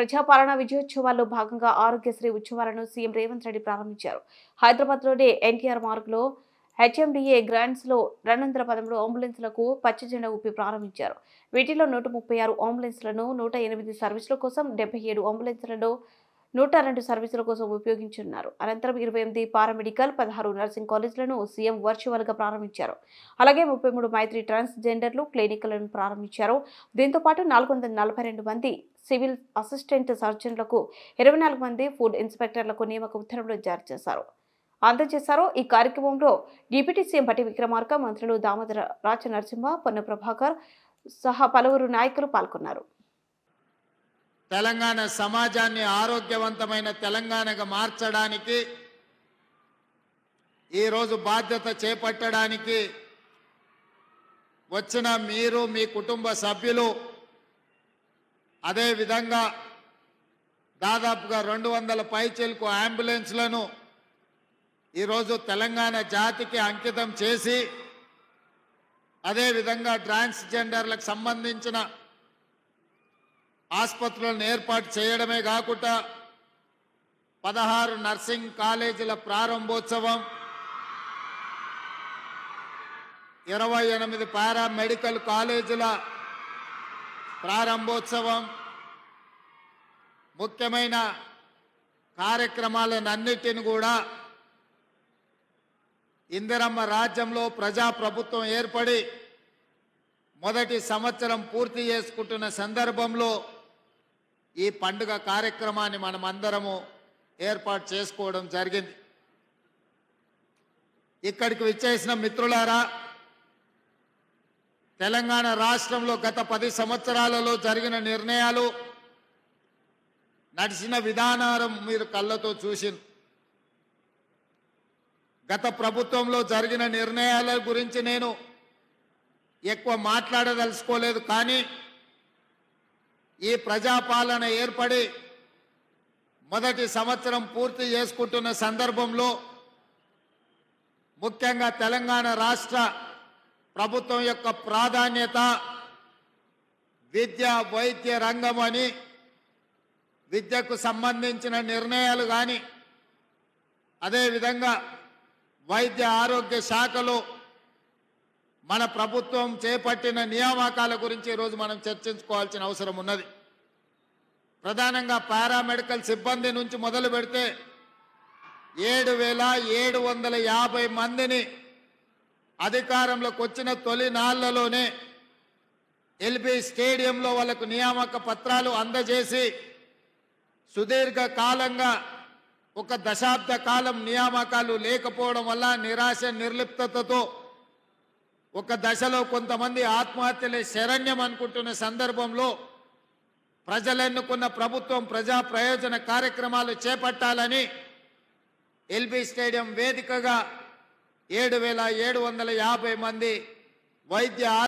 ప్రజాపాలన విజయోత్సవాల్లో భాగంగా ఆరోగ్యశ్రీ ఉత్సవాలను సీఎం రేవంత్ రెడ్డి ప్రారంభించారు. హైదరాబాద్లోని ఎన్టీఆర్ మార్గ్లో హెచ్ఎండిఏ గ్రాంట్స్లో 213 అంబులెన్స్లకు పచ్చజెండా ఊపి ప్రారంభించారు. వీటిలో 136 అంబులెన్స్లను 108 సర్వీసుల కోసం, 77 అంబులెన్స్లను 102 సర్వీసుల కోసం ఉపయోగించనున్నారు. అనంతరం 28 పారామెడికల్, 16 నర్సింగ్ కాలేజీలను సీఎం వర్చువల్గా ప్రారంభించారు. అలాగే 33 మైత్రి ట్రాన్స్జెండర్లు క్లినిక్లను ప్రారంభించారు. దీంతో పాటు 442 మంది సివిల్ అసిస్టెంట్ సర్జన్లకు, 24 మంది ఫుడ్ ఇన్స్పెక్టర్లకు నియామక ఉత్తర్వులు జారీ అందజేశారు. ఈ కార్యక్రమంలో డిప్యూటీ సీఎం భట్టి విక్రమార్క, మంత్రులు దామోదర రాజనరసింహ, పొన్న ప్రభాకర్ సహా పలువురు నాయకులు పాల్గొన్నారు. తెలంగాణ సమాజాన్ని ఆరోగ్యవంతమైన తెలంగాణగా మార్చడానికి ఈరోజు బాధ్యత చేపట్టడానికి వచ్చిన మీరు, మీ కుటుంబ సభ్యులు, అదేవిధంగా దాదాపుగా 200 పైచిలకు అంబులెన్స్లను ఈరోజు తెలంగాణ జాతికి అంకితం చేసి, అదేవిధంగా ట్రాన్స్జెండర్లకు సంబంధించిన ఆసుపత్రులను ఏర్పాటు చేయడమే కాకుండా 16 నర్సింగ్ కాలేజీల ప్రారంభోత్సవం, 28 పారామెడికల్ కాలేజీల ప్రారంభోత్సవం, ముఖ్యమైన కార్యక్రమాలన్నిటిని కూడా ఇందిరమ్మ రాజ్యంలో ప్రజాప్రభుత్వం ఏర్పడి మొదటి సంవత్సరం పూర్తి చేసుకుంటున్న సందర్భంలో ఈ పండుగ కార్యక్రమాన్ని మనమందరము ఏర్పాటు చేసుకోవడం జరిగింది. ఇక్కడికి విచ్చేసిన మిత్రులారా, తెలంగాణ రాష్ట్రంలో గత 10 సంవత్సరాలలో జరిగిన నిర్ణయాలు, నడిచిన విధానం మీరు కళ్ళతో చూసింది. గత ప్రభుత్వంలో జరిగిన నిర్ణయాల గురించి నేను ఎక్కువ మాట్లాడదలుచుకోలేదు. కానీ ఈ ప్రజాపాలన ఏర్పడి మొదటి సంవత్సరం పూర్తి చేసుకుంటున్న సందర్భంలో ముఖ్యంగా తెలంగాణ రాష్ట్ర ప్రభుత్వం యొక్క ప్రాధాన్యత విద్య, వైద్య రంగం అని, విద్యకు సంబంధించిన నిర్ణయాలు కానీ, అదేవిధంగా వైద్య ఆరోగ్య శాఖలో మన ప్రభుత్వం చేపట్టిన నియామకాల గురించి ఈరోజు మనం చర్చించుకోవాల్సిన అవసరం ఉన్నది. ప్రధానంగా పారామెడికల్ సిబ్బంది నుంచి మొదలు పెడితే 7,750 మందిని అధికారంలోకి వచ్చిన తొలి నాళ్లలోనే ఎల్బీ స్టేడియంలో వాళ్ళకు నియామక పత్రాలు అందజేసి, సుదీర్ఘ కాలంగా ఒక దశాబ్ద కాలం నియామకాలు లేకపోవడం వల్ల నిరాశ నిర్లిప్తతతో ఒక దశలో కొంతమంది ఆత్మహత్యలే శరణ్యం అనుకుంటున్న సందర్భంలో ప్రజలెన్నుకున్న ప్రభుత్వం ప్రజా ప్రయోజన కార్యక్రమాలు చేపట్టాలని ఎల్బీ స్టేడియం వేదికగా 7,750 మంది వైద్య